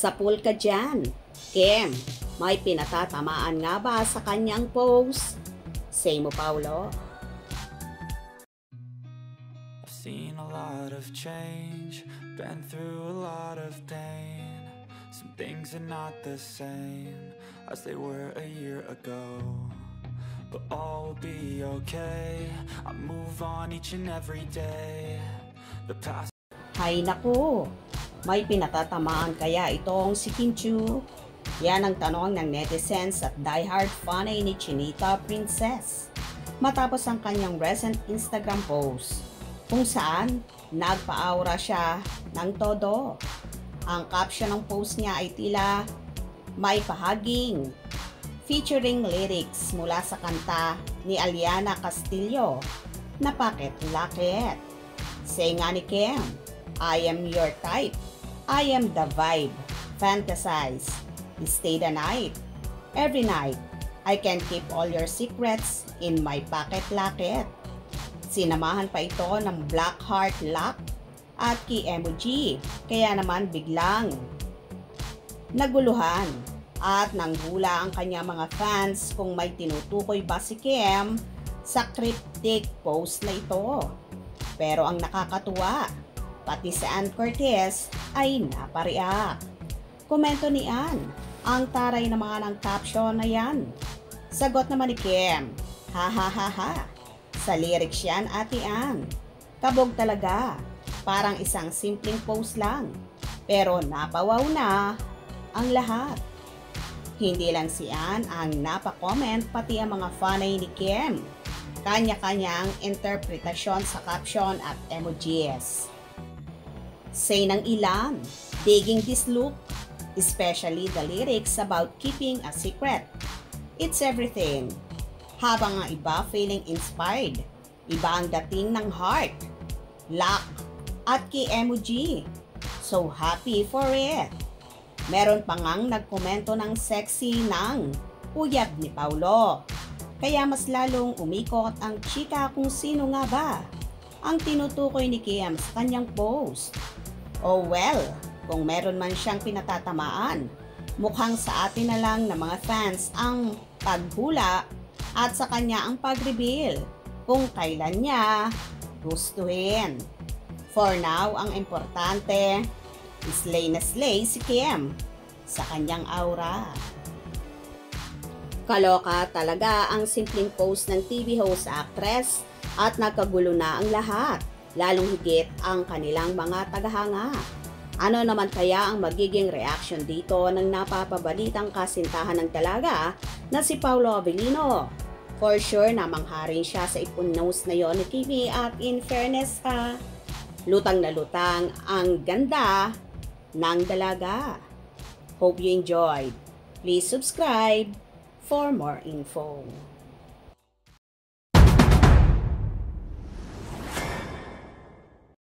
Sapul ka dyan. Kim, may pinatatamaan nga ba sa kanyang post? Say mo, Paulo. I've seen a lot of change, been through a lot of pain. Some things are not the same as they were a year ago, but all will be okay. I move on each and every day. The past. Hay naku, may pinatatamaan kaya itong si Kim Chiu? Yan ang tanong ng netizens at diehard fanay ni Chinita Princess matapos ang kanyang recent Instagram post kung saan nagpa-aura siya ng todo. Ang caption ng post niya ay tila may pahaging featuring lyrics mula sa kanta ni Aliana Castillo na Bakit Lakit. Say nga ni Kim, I am your type, I am the vibe, fantasize, stay the night, every night, I can keep all your secrets in my Bakit Lakit. Sinamahan pa ito ng black heart lock at key emoji, kaya naman biglang naguluhan at nanghula ang kanya mga fans kung may tinutukoy ba si Kim sa cryptic post na ito. Pero ang nakakatuwa, pati si Ann Curtis ay napareact. Komento ni Ann, ang taray na mga ng caption na yan. Sagot naman ni Kim, ha ha ha ha. Sa lyrics yan, Ate Ann. Kabog talaga. Parang isang simpleng post lang. Pero napawaw na ang lahat. Hindi lang si Ann ang napakomment, pati ang mga fanay ni Kim. Kanya-kanyang interpretasyon sa caption at emojis. Say ng ilan, digging this look, especially the lyrics about keeping a secret. It's everything. Habang ang iba feeling inspired, iba ang dating ng heart, lock, at key emoji. So happy for it. Meron pa ngang nagkomento ng sexy ng uyab ni Paulo. Kaya mas lalong umikot ang chika kung sino nga ba ang tinutukoy ni Kim sa kanyang post. Oh well, kung meron man siyang pinatatamaan, mukhang sa atin na lang na mga fans ang paghula at sa kanya ang pag-reveal kung kailan niya gustuhin. For now, ang importante, slay na slay si Kim sa kanyang aura. Kaloka talaga ang simpleng post ng TV host actress at nagkagulo na ang lahat, lalong higit ang kanilang mga tagahanga. Ano naman kaya ang magiging reaction dito ng napapabalitang kasintahan ng dalaga na si Paulo Avellino? For sure na mangharing siya sa ipunos na yon ni Kimi at in fairness ha, lutang na lutang ang ganda ng dalaga. Hope you enjoyed. Please subscribe for more info.